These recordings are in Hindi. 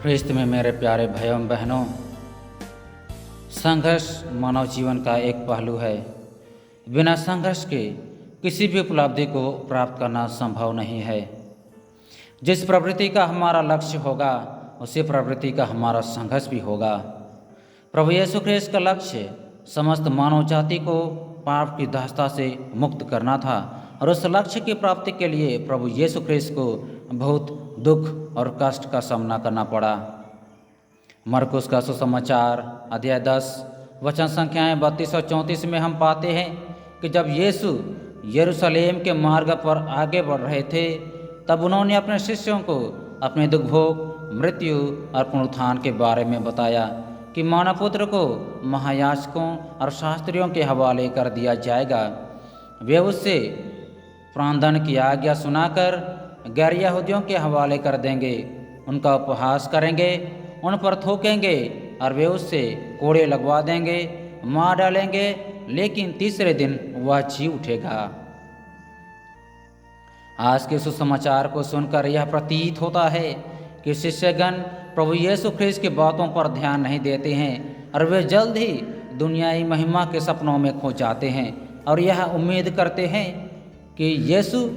ख्रिस्त में मेरे प्यारे भाइयों बहनों, संघर्ष मानव जीवन का एक पहलू है। बिना संघर्ष के किसी भी उपलब्धि को प्राप्त करना संभव नहीं है। जिस प्रवृत्ति का हमारा लक्ष्य होगा, उसी प्रवृत्ति का हमारा संघर्ष भी होगा। प्रभु यीशु ख्रिस्त का लक्ष्य समस्त मानव जाति को पाप की दास्ता से मुक्त करना था और उस लक्ष्य की प्राप्ति के लिए प्रभु यीशु ख्रिस्त को बहुत दुख और कष्ट का सामना करना पड़ा। मरकुस का सुसमाचार अध्याय 10 वचन संख्याएं 32 और 34 में हम पाते हैं कि जब यीशु यरूशलेम के मार्ग पर आगे बढ़ रहे थे, तब उन्होंने अपने शिष्यों को अपने दुख भोग, मृत्यु और पुनरुत्थान के बारे में बताया कि मानव पुत्र को महायाजकों और शास्त्रियों के हवाले कर दिया जाएगा। वे उससे प्राणदंड की आज्ञा सुनाकर गैर यहूदियों के हवाले कर देंगे, उनका उपहास करेंगे, उन पर थूकेंगे और वे उससे कोड़े लगवा देंगे, मार डालेंगे, लेकिन तीसरे दिन वह जी उठेगा। आज के सुसमाचार को सुनकर यह प्रतीत होता है कि शिष्यगण प्रभु यीशु ख्रिस्त की बातों पर ध्यान नहीं देते हैं और वे जल्द ही दुनियाई महिमा के सपनों में खो जाते हैं और यह उम्मीद करते हैं कि यीशु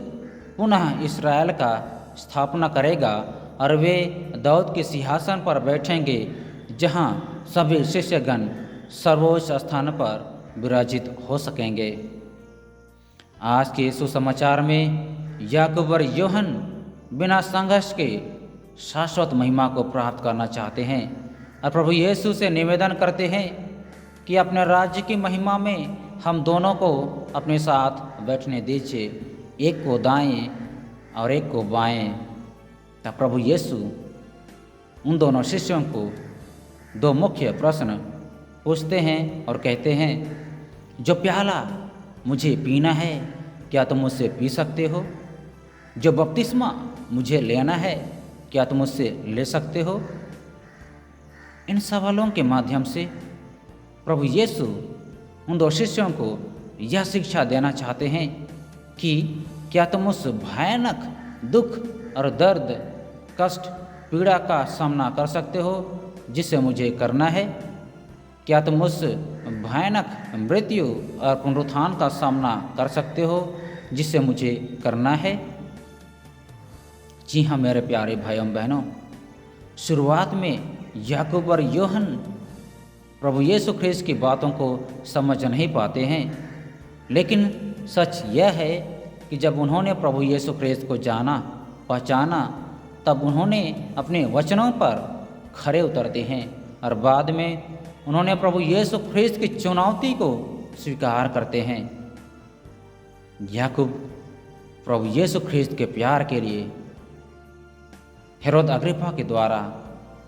पुनः इस्राएल का स्थापना करेगा और वे दाऊद के सिंहासन पर बैठेंगे, जहां सभी शिष्यगण सर्वोच्च स्थान पर विराजित हो सकेंगे। आज के सुसमाचार में याकूब और यूहन्ना बिना संघर्ष के शाश्वत महिमा को प्राप्त करना चाहते हैं और प्रभु यीशु से निवेदन करते हैं कि अपने राज्य की महिमा में हम दोनों को अपने साथ बैठने दीजिए, एक को दाएं और एक को बाएं। तब प्रभु यीशु उन दोनों शिष्यों को दो मुख्य प्रश्न पूछते हैं और कहते हैं, जो प्याला मुझे पीना है, क्या तुम मुझसे पी सकते हो? जो बपतिस्मा मुझे लेना है, क्या तुम मुझसे ले सकते हो? इन सवालों के माध्यम से प्रभु यीशु उन दो शिष्यों को यह शिक्षा देना चाहते हैं कि क्या तुम उस भयानक दुख और दर्द, कष्ट, पीड़ा का सामना कर सकते हो जिसे मुझे करना है? क्या तुम उस भयानक मृत्यु और पुनरुत्थान का सामना कर सकते हो जिसे मुझे करना है? जी हाँ मेरे प्यारे भाइयों बहनों, शुरुआत में याकूब और यूहन्ना प्रभु यीशु ख्रिस्त की बातों को समझ नहीं पाते हैं, लेकिन सच यह है कि जब उन्होंने प्रभु यीशु ख्रिस्त को जाना, पहचाना, तब उन्होंने अपने वचनों पर खरे उतरते हैं और बाद में उन्होंने प्रभु यीशु ख्रिस्त की चुनौती को स्वीकार करते हैं। याकूब प्रभु यीशु ख्रिस्त के प्यार के लिए हेरोद अग्रिप्पा के द्वारा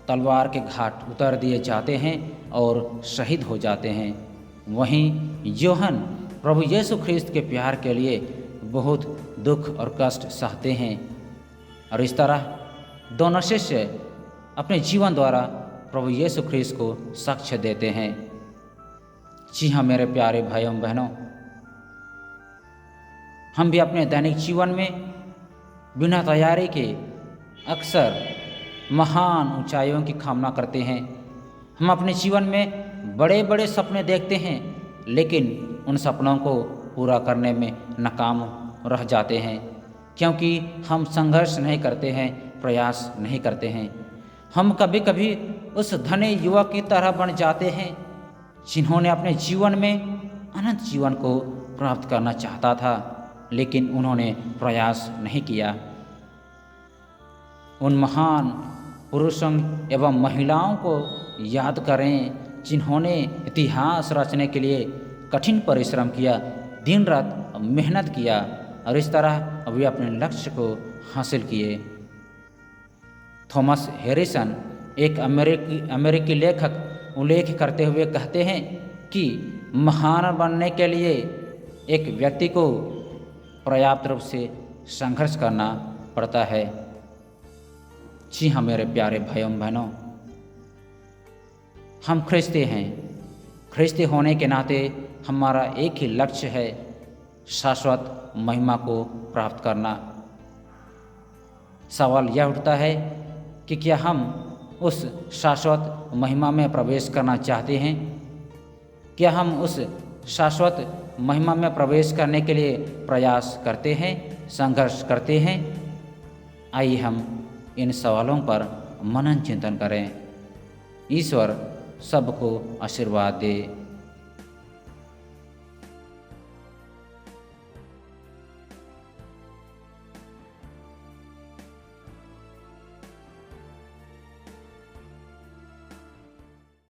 तलवार के घाट उतर दिए जाते हैं और शहीद हो जाते हैं। वहीं यूहन्ना प्रभु यीशु ख्रिस्त के प्यार के लिए बहुत दुख और कष्ट सहते हैं और इस तरह दोनों शिष्य अपने जीवन द्वारा प्रभु यीशु ख्रिस्त को साक्ष्य देते हैं। जी हाँ मेरे प्यारे भाइयों बहनों, हम भी अपने दैनिक जीवन में बिना तैयारी के अक्सर महान ऊंचाइयों की कामना करते हैं। हम अपने जीवन में बड़े बड़े सपने देखते हैं, लेकिन उन सपनों को पूरा करने में नाकाम रह जाते हैं क्योंकि हम संघर्ष नहीं करते हैं, प्रयास नहीं करते हैं। हम कभी कभी उस धनी युवक की तरह बन जाते हैं जिन्होंने अपने जीवन में अनंत जीवन को प्राप्त करना चाहता था, लेकिन उन्होंने प्रयास नहीं किया। उन महान पुरुषों एवं महिलाओं को याद करें जिन्होंने इतिहास रचने के लिए कठिन परिश्रम किया, दिन रात मेहनत किया और इस तरह वे अपने लक्ष्य को हासिल किए। थॉमस हैरिसन एक अमेरिकी लेखक उल्लेख करते हुए कहते हैं कि महान बनने के लिए एक व्यक्ति को पर्याप्त रूप से संघर्ष करना पड़ता है। जी हाँ मेरे प्यारे भाइयों बहनों, हम ख्रिस्ती हैं। ख्रिस्ती होने के नाते हमारा एक ही लक्ष्य है, शाश्वत महिमा को प्राप्त करना। सवाल यह उठता है कि क्या हम उस शाश्वत महिमा में प्रवेश करना चाहते हैं? क्या हम उस शाश्वत महिमा में प्रवेश करने के लिए प्रयास करते हैं, संघर्ष करते हैं? आइए हम इन सवालों पर मनन चिंतन करें। ईश्वर सबको आशीर्वाद दे।